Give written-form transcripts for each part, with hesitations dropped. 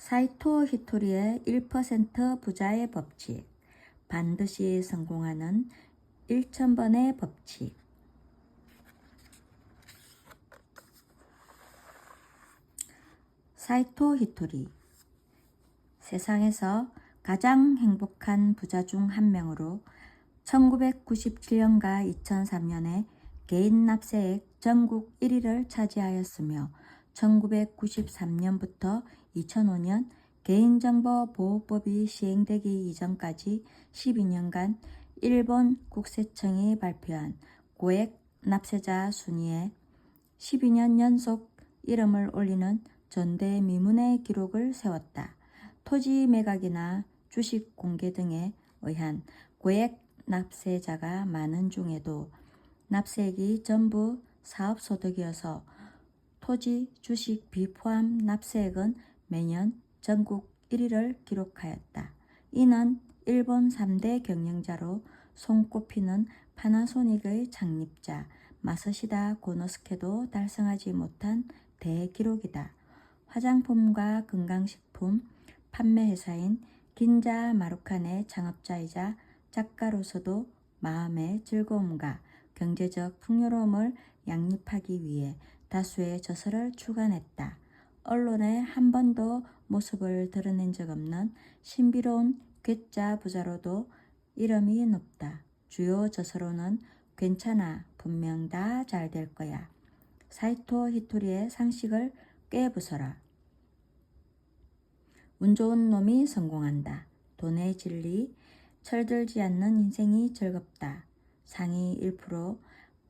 사이토 히토리의 1% 부자의 법칙, 반드시 성공하는 1000번의 법칙. 사이토 히토리, 세상에서 가장 행복한 부자 중 한 명으로 1997년과 2003년에 개인 납세액 전국 1위를 차지하였으며 1993년부터 2005년 개인정보보호법이 시행되기 이전까지 12년간 일본 국세청이 발표한 고액 납세자 순위에 12년 연속 이름을 올리는 전대미문의 기록을 세웠다. 토지 매각이나 주식 공개 등에 의한 고액 납세자가 많은 중에도 납세액이 전부 사업소득이어서 토지, 주식 비포함 납세액은 매년 전국 1위를 기록하였다. 이는 일본 3대 경영자로 손꼽히는 파나소닉의 창립자 마사시다 고노스케도 달성하지 못한 대기록이다. 화장품과 건강식품 판매회사인 긴자 마루칸의 창업자이자 작가로서도 마음의 즐거움과 경제적 풍요로움을 양립하기 위해 다수의 저서를 출간했다. 언론에 한 번도 모습을 드러낸 적 없는 신비로운 괴짜 부자로도 이름이 높다. 주요 저서로는 괜찮아, 분명 다 잘 될 거야, 사이토 히토리의 상식을 꿰부숴라, 운 좋은 놈이 성공한다, 돈의 진리, 철들지 않는 인생이 즐겁다, 상위 1%,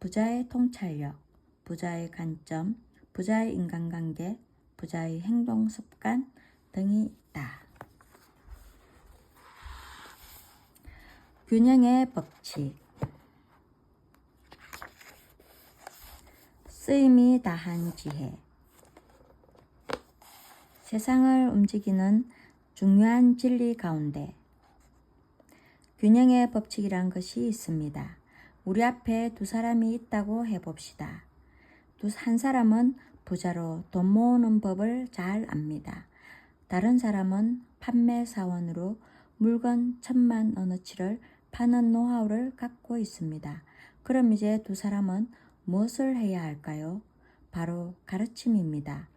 부자의 통찰력, 부자의 관점, 부자의 인간관계, 부자의 행동습관 등이 있다. 균형의 법칙, 쓰임이 다한 지혜. 세상을 움직이는 중요한 진리 가운데 균형의 법칙이란 것이 있습니다. 우리 앞에 두 사람이 있다고 해봅시다. 한 사람은 부자로 돈 모으는 법을 잘 압니다. 다른 사람은 판매사원으로 물건 1000만원어치를 파는 노하우를 갖고 있습니다. 그럼 이제 두 사람은 무엇을 해야 할까요? 바로 가르침입니다.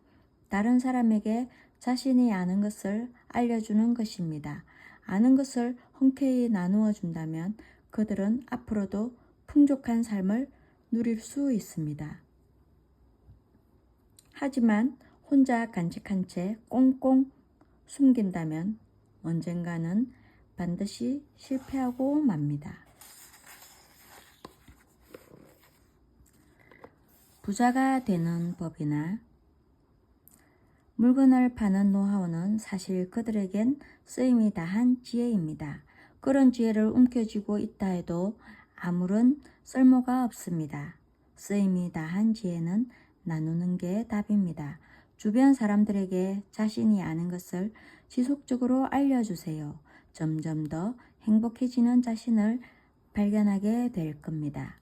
다른 사람에게 자신이 아는 것을 알려주는 것입니다. 아는 것을 흔쾌히 나누어 준다면 그들은 앞으로도 풍족한 삶을 누릴 수 있습니다. 하지만 혼자 간직한 채 꽁꽁 숨긴다면 언젠가는 반드시 실패하고 맙니다. 부자가 되는 법이나 물건을 파는 노하우는 사실 그들에겐 쓰임이 다한 지혜입니다. 그런 지혜를 움켜쥐고 있다 해도 아무런 쓸모가 없습니다. 쓰임이 다한 지혜는 나누는 게 답입니다. 주변 사람들에게 자신이 아는 것을 지속적으로 알려주세요. 점점 더 행복해지는 자신을 발견하게 될 겁니다.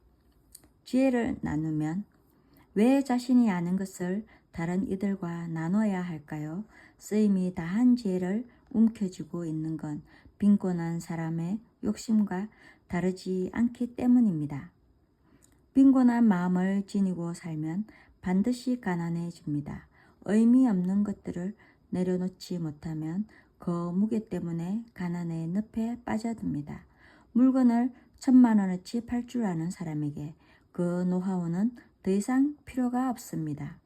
지혜를 나누면 왜 자신이 아는 것을 다른 이들과 나눠야 할까요? 쓰임이 다한 지혜를 움켜쥐고 있는 건 빈곤한 사람의 욕심과 다르지 않기 때문입니다. 빈곤한 마음을 지니고 살면 반드시 가난해집니다. 의미 없는 것들을 내려놓지 못하면 그 무게 때문에 가난의 늪에 빠져듭니다. 물건을 1000만원어치 팔 줄 아는 사람에게 그 노하우는 더 이상 필요가 없습니다.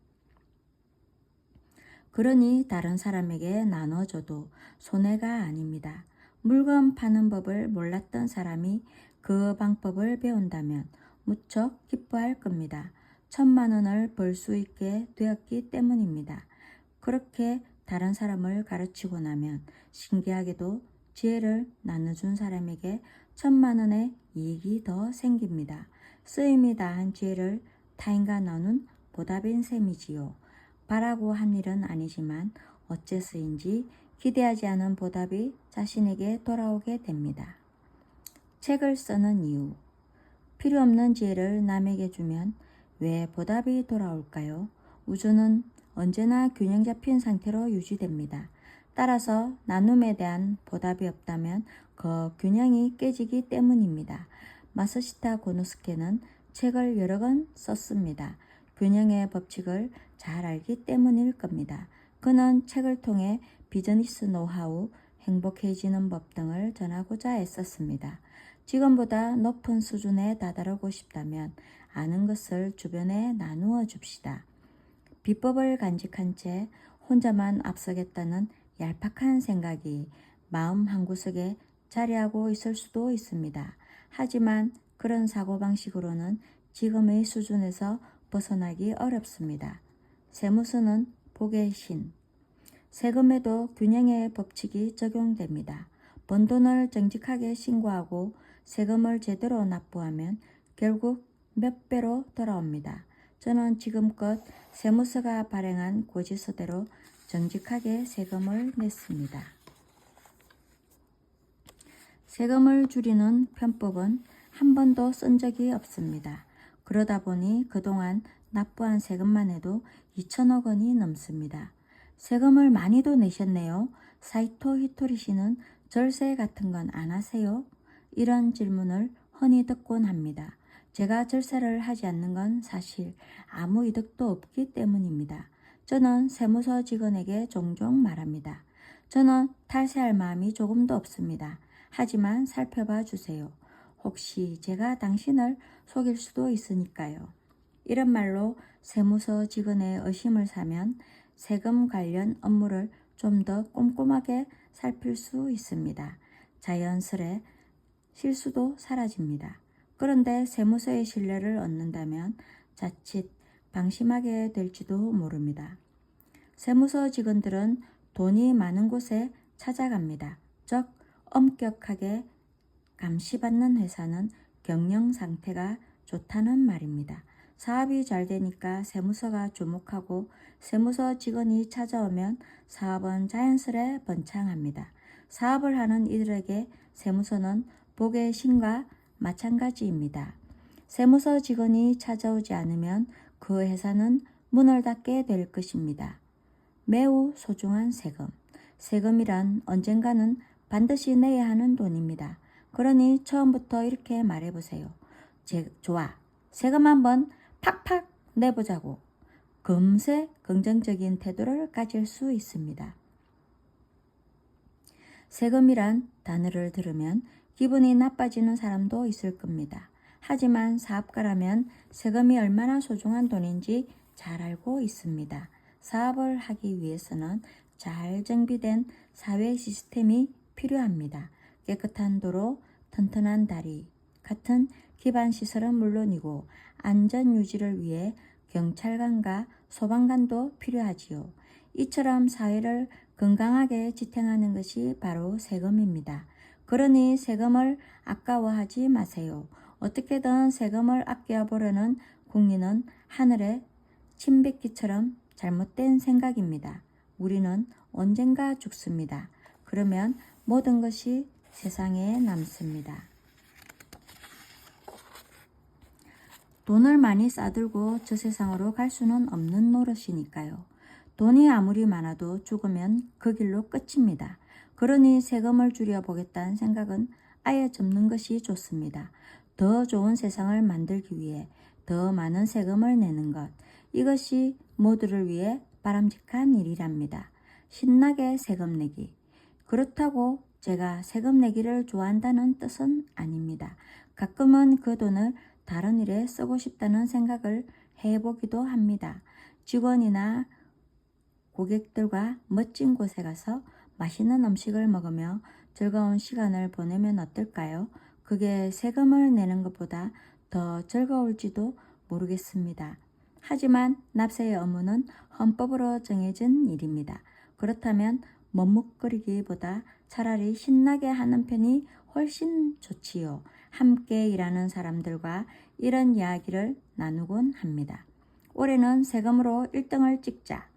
그러니 다른 사람에게 나눠줘도 손해가 아닙니다. 물건 파는 법을 몰랐던 사람이 그 방법을 배운다면 무척 기뻐할 겁니다. 1000만원을 벌 수 있게 되었기 때문입니다. 그렇게 다른 사람을 가르치고 나면 신기하게도 지혜를 나눠준 사람에게 1000만원의 이익이 더 생깁니다. 쓰임이 다한 지혜를 타인과 나눈 보답인 셈이지요. 바라고 한 일은 아니지만 어째서인지 기대하지 않은 보답이 자신에게 돌아오게 됩니다. 책을 쓰는 이유. 필요 없는 지혜를 남에게 주면 왜 보답이 돌아올까요? 우주는 언제나 균형 잡힌 상태로 유지됩니다. 따라서 나눔에 대한 보답이 없다면 그 균형이 깨지기 때문입니다. 마사시타 고노스케는 책을 여러 권 썼습니다. 균형의 법칙을 잘 알기 때문일 겁니다. 그는 책을 통해 비즈니스 노하우, 행복해지는 법 등을 전하고자 애썼습니다. 지금보다 높은 수준에 다다르고 싶다면 아는 것을 주변에 나누어 줍시다. 비법을 간직한 채 혼자만 앞서겠다는 얄팍한 생각이 마음 한구석에 자리하고 있을 수도 있습니다. 하지만 그런 사고방식으로는 지금의 수준에서 벗어나기 어렵습니다. 세무서는 복의 신. 세금에도 균형의 법칙이 적용됩니다. 번 돈을 정직하게 신고하고 세금을 제대로 납부하면 결국 몇 배로 돌아옵니다. 저는 지금껏 세무서가 발행한 고지서대로 정직하게 세금을 냈습니다. 세금을 줄이는 편법은 한 번도 쓴 적이 없습니다. 그러다 보니 그동안 납부한 세금만 해도 2천억 원이 넘습니다. 세금을 많이도 내셨네요. 사이토 히토리 씨는 절세 같은 건 안 하세요? 이런 질문을 흔히 듣곤 합니다. 제가 절세를 하지 않는 건 사실 아무 이득도 없기 때문입니다. 저는 세무서 직원에게 종종 말합니다. 저는 탈세할 마음이 조금도 없습니다. 하지만 살펴봐 주세요. 혹시 제가 당신을 속일 수도 있으니까요. 이런 말로 세무서 직원의 의심을 사면 세금 관련 업무를 좀 더 꼼꼼하게 살필 수 있습니다. 자연스레 실수도 사라집니다. 그런데 세무서의 신뢰를 얻는다면 자칫 방심하게 될지도 모릅니다. 세무서 직원들은 돈이 많은 곳에 찾아갑니다. 즉, 엄격하게 감시받는 회사는 경영 상태가 좋다는 말입니다. 사업이 잘 되니까 세무서가 주목하고 세무서 직원이 찾아오면 사업은 자연스레 번창합니다. 사업을 하는 이들에게 세무서는 복의 신과 마찬가지입니다. 세무서 직원이 찾아오지 않으면 그 회사는 문을 닫게 될 것입니다. 매우 소중한 세금. 세금이란 언젠가는 반드시 내야 하는 돈입니다. 그러니 처음부터 이렇게 말해보세요. 좋아. 세금 한번 팍팍 내보자고. 금세 긍정적인 태도를 가질 수 있습니다. 세금이란 단어를 들으면 기분이 나빠지는 사람도 있을 겁니다. 하지만 사업가라면 세금이 얼마나 소중한 돈인지 잘 알고 있습니다. 사업을 하기 위해서는 잘 정비된 사회 시스템이 필요합니다. 깨끗한 도로, 튼튼한 다리 같은 기반 시설은 물론이고 안전 유지를 위해 경찰관과 소방관도 필요하지요. 이처럼 사회를 건강하게 지탱하는 것이 바로 세금입니다. 그러니 세금을 아까워하지 마세요. 어떻게든 세금을 아껴보려는 국민은 하늘의 침뱉기처럼 잘못된 생각입니다. 우리는 언젠가 죽습니다. 그러면 모든 것이 세상에 남습니다. 돈을 많이 싸들고 저 세상으로 갈 수는 없는 노릇이니까요. 돈이 아무리 많아도 죽으면 그 길로 끝입니다. 그러니 세금을 줄여보겠다는 생각은 아예 접는 것이 좋습니다. 더 좋은 세상을 만들기 위해 더 많은 세금을 내는 것, 이것이 모두를 위해 바람직한 일이랍니다. 신나게 세금 내기. 그렇다고 제가 세금 내기를 좋아한다는 뜻은 아닙니다. 가끔은 그 돈을 다른 일에 쓰고 싶다는 생각을 해보기도 합니다. 직원이나 고객들과 멋진 곳에 가서 맛있는 음식을 먹으며 즐거운 시간을 보내면 어떨까요? 그게 세금을 내는 것보다 더 즐거울지도 모르겠습니다. 하지만 납세의 의무는 헌법으로 정해진 일입니다. 그렇다면 머뭇거리기보다 차라리 신나게 하는 편이 훨씬 좋지요. 함께 일하는 사람들과 이런 이야기를 나누곤 합니다. 올해는 세금으로 1등을 찍자.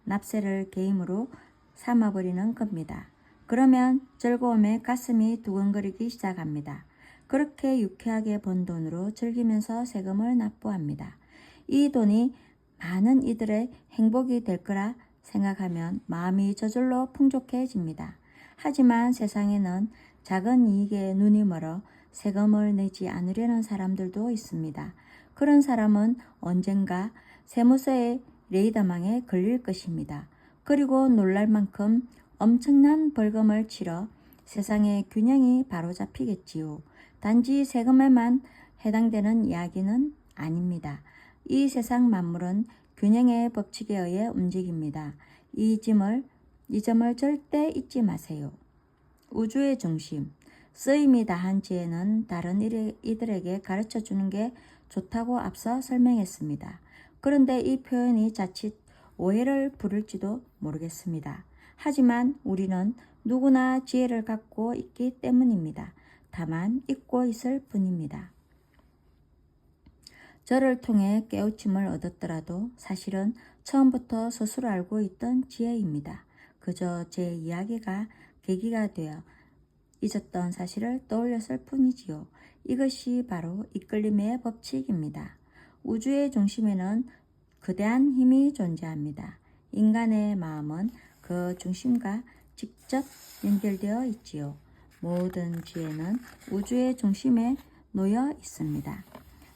납세를 게임으로 삼아버리는 겁니다. 그러면 즐거움에 가슴이 두근거리기 시작합니다. 그렇게 유쾌하게 번 돈으로 즐기면서 세금을 납부합니다. 이 돈이 많은 이들의 행복이 될 거라 생각하면 마음이 저절로 풍족해집니다. 하지만 세상에는 작은 이익에 눈이 멀어 세금을 내지 않으려는 사람들도 있습니다. 그런 사람은 언젠가 세무서의 레이더망에 걸릴 것입니다. 그리고 놀랄 만큼 엄청난 벌금을 치러 세상의 균형이 바로잡히겠지요. 단지 세금에만 해당되는 이야기는 아닙니다. 이 세상 만물은 균형의 법칙에 의해 움직입니다. 이 점을 절대 잊지 마세요. 우주의 중심, 쓰임이 다한 지혜는 다른 이들에게 가르쳐 주는 게 좋다고 앞서 설명했습니다. 그런데 이 표현이 자칫 오해를 부를지도 모르겠습니다. 하지만 우리는 누구나 지혜를 갖고 있기 때문입니다. 다만 잊고 있을 뿐입니다. 저를 통해 깨우침을 얻었더라도 사실은 처음부터 스스로 알고 있던 지혜입니다. 그저 제 이야기가 계기가 되어 잊었던 사실을 떠올렸을 뿐이지요. 이것이 바로 이끌림의 법칙입니다. 우주의 중심에는 거대한 힘이 존재합니다. 인간의 마음은 그 중심과 직접 연결되어 있지요. 모든 지혜는 우주의 중심에 놓여 있습니다.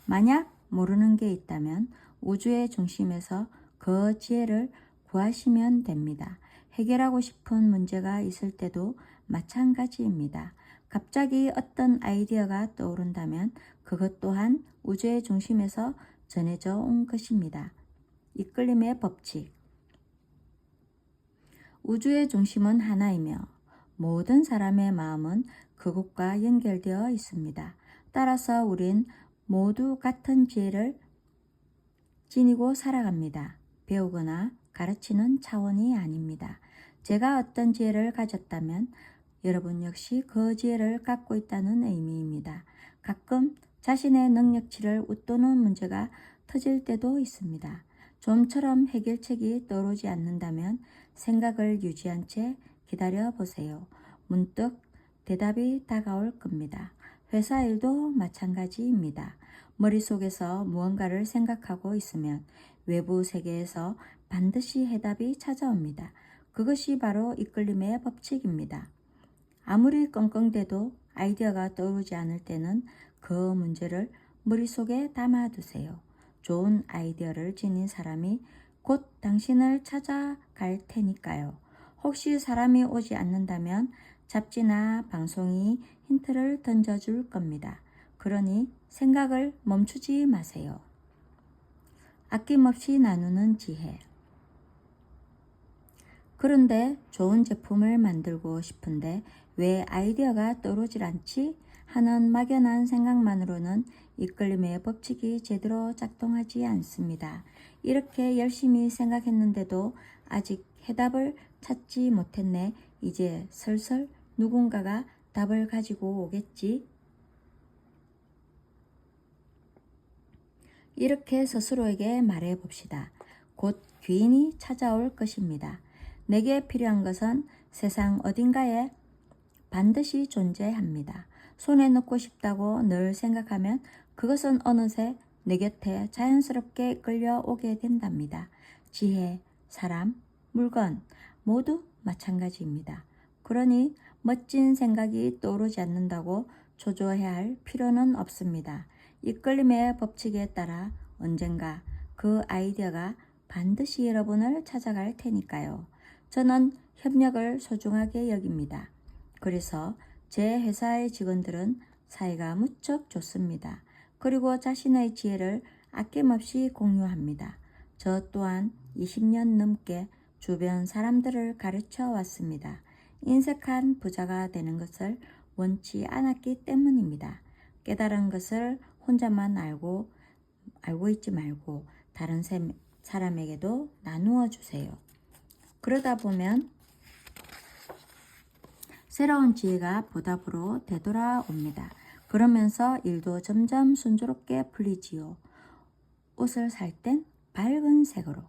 만약 모르는 게 있다면 우주의 중심에서 그 지혜를 구하시면 됩니다. 해결하고 싶은 문제가 있을 때도 마찬가지입니다. 갑자기 어떤 아이디어가 떠오른다면 그것 또한 우주의 중심에서 전해져 온 것입니다. 이끌림의 법칙. 우주의 중심은 하나이며 모든 사람의 마음은 그곳과 연결되어 있습니다. 따라서 우린 모두 같은 지혜를 지니고 살아갑니다. 배우거나 가르치는 차원이 아닙니다. 제가 어떤 지혜를 가졌다면 여러분 역시 그 지혜를 갖고 있다는 의미입니다. 가끔 자신의 능력치를 웃도는 문제가 터질 때도 있습니다. 좀처럼 해결책이 떠오르지 않는다면 생각을 유지한 채 기다려 보세요. 문득 대답이 다가올 겁니다. 회사 일도 마찬가지입니다. 머릿속에서 무언가를 생각하고 있으면 외부 세계에서 반드시 해답이 찾아옵니다. 그것이 바로 이끌림의 법칙입니다. 아무리 끙끙대도 아이디어가 떠오르지 않을 때는 그 문제를 머릿속에 담아두세요. 좋은 아이디어를 지닌 사람이 곧 당신을 찾아갈 테니까요. 혹시 사람이 오지 않는다면 잡지나 방송이 힌트를 던져줄 겁니다. 그러니 생각을 멈추지 마세요. 아낌없이 나누는 지혜. 그런데 좋은 제품을 만들고 싶은데 왜 아이디어가 떠오르질 않지? 하는 막연한 생각만으로는 이끌림의 법칙이 제대로 작동하지 않습니다. 이렇게 열심히 생각했는데도 아직 해답을 찾지 못했네. 이제 슬슬 누군가가 답을 가지고 오겠지. 이렇게 스스로에게 말해 봅시다. 곧 귀인이 찾아올 것입니다. 내게 필요한 것은 세상 어딘가에 반드시 존재합니다. 손에 넣고 싶다고 늘 생각하면 그것은 어느새 내 곁에 자연스럽게 끌려오게 된답니다. 지혜, 사람, 물건 모두 마찬가지입니다. 그러니 멋진 생각이 떠오르지 않는다고 초조해야 할 필요는 없습니다. 이끌림의 법칙에 따라 언젠가 그 아이디어가 반드시 여러분을 찾아갈 테니까요. 저는 협력을 소중하게 여깁니다. 그래서 제 회사의 직원들은 사이가 무척 좋습니다. 그리고 자신의 지혜를 아낌없이 공유합니다. 저 또한 20년 넘게 주변 사람들을 가르쳐 왔습니다. 인색한 부자가 되는 것을 원치 않았기 때문입니다. 깨달은 것을 혼자만 알고 있지 말고 다른 사람에게도 나누어 주세요. 그러다 보면 새로운 지혜가 보답으로 되돌아옵니다. 그러면서 일도 점점 순조롭게 풀리지요. 옷을 살 땐 밝은 색으로.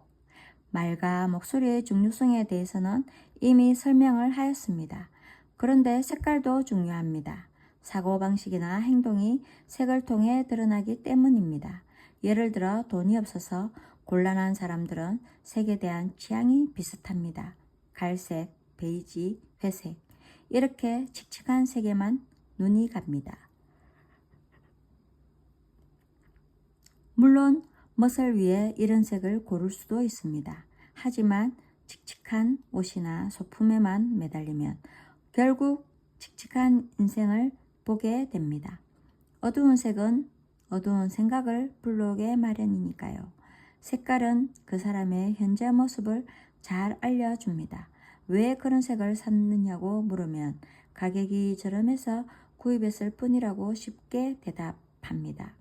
말과 목소리의 중요성에 대해서는 이미 설명을 하였습니다. 그런데 색깔도 중요합니다. 사고방식이나 행동이 색을 통해 드러나기 때문입니다. 예를 들어 돈이 없어서 곤란한 사람들은 색에 대한 취향이 비슷합니다. 갈색, 베이지, 회색 이렇게 칙칙한 색에만 눈이 갑니다. 물론 멋을 위해 이런 색을 고를 수도 있습니다. 하지만 칙칙한 옷이나 소품에만 매달리면 결국 칙칙한 인생을 보게 됩니다. 어두운 색은 어두운 생각을 불러오게 마련이니까요. 색깔은 그 사람의 현재 모습을 잘 알려줍니다. 왜 그런 색을 샀느냐고 물으면 가격이 저렴해서 구입했을 뿐이라고 쉽게 대답합니다.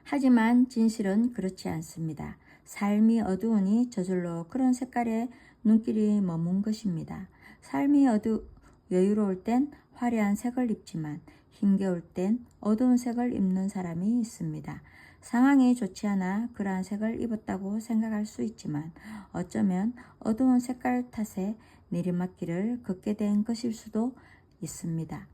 하지만 진실은 그렇지 않습니다. 삶이 어두우니 저절로 그런 색깔에 눈길이 머문 것입니다. 삶이 여유로울 땐 화려한 색을 입지만 힘겨울 땐 어두운 색을 입는 사람이 있습니다. 상황이 좋지 않아 그러한 색을 입었다고 생각할 수 있지만 어쩌면 어두운 색깔 탓에 내리막길을 걷게 된 것일 수도 있습니다.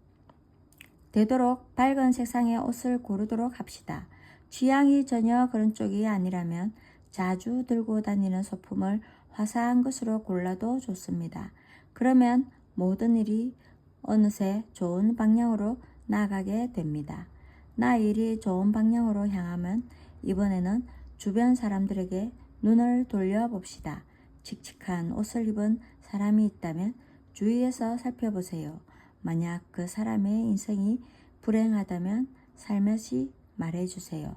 되도록 밝은 색상의 옷을 고르도록 합시다. 취향이 전혀 그런 쪽이 아니라면 자주 들고 다니는 소품을 화사한 것으로 골라도 좋습니다. 그러면 모든 일이 어느새 좋은 방향으로 나아가게 됩니다. 나의 일이 좋은 방향으로 향하면 이번에는 주변 사람들에게 눈을 돌려봅시다. 칙칙한 옷을 입은 사람이 있다면 주위에서 살펴보세요. 만약 그 사람의 인생이 불행하다면 살며시 말해주세요.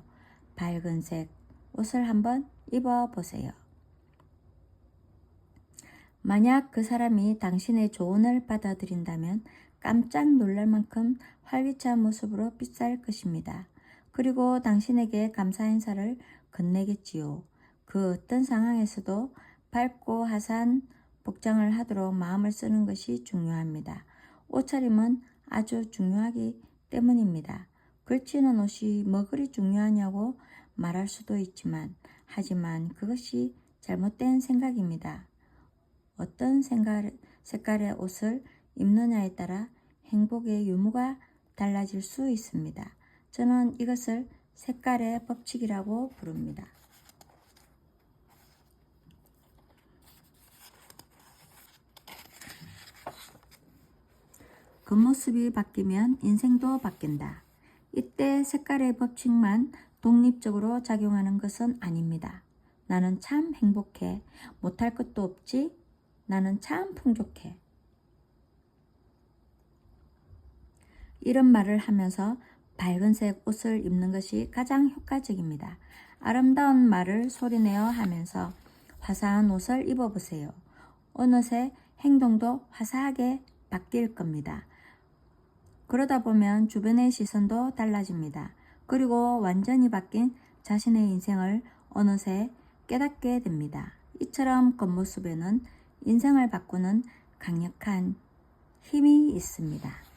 밝은색 옷을 한번 입어보세요. 만약 그 사람이 당신의 조언을 받아들인다면 깜짝 놀랄 만큼 활기찬 모습으로 빛날 것입니다. 그리고 당신에게 감사 인사를 건네겠지요. 그 어떤 상황에서도 밝고 화사한 복장을 하도록 마음을 쓰는 것이 중요합니다. 옷차림은 아주 중요하기 때문입니다. 걸치는 옷이 뭐 그리 중요하냐고 말할 수도 있지만 하지만 그것이 잘못된 생각입니다. 어떤 색깔의 옷을 입느냐에 따라 행복의 유무가 달라질 수 있습니다. 저는 이것을 색깔의 법칙이라고 부릅니다. 겉모습이 바뀌면 인생도 바뀐다. 이때 색깔의 법칙만 독립적으로 작용하는 것은 아닙니다. 나는 참 행복해. 못할 것도 없지. 나는 참 풍족해. 이런 말을 하면서 밝은색 옷을 입는 것이 가장 효과적입니다. 아름다운 말을 소리내어 하면서 화사한 옷을 입어보세요. 어느새 행동도 화사하게 바뀔 겁니다. 그러다 보면 주변의 시선도 달라집니다. 그리고 완전히 바뀐 자신의 인생을 어느새 깨닫게 됩니다. 이처럼 겉모습에는 인생을 바꾸는 강력한 힘이 있습니다.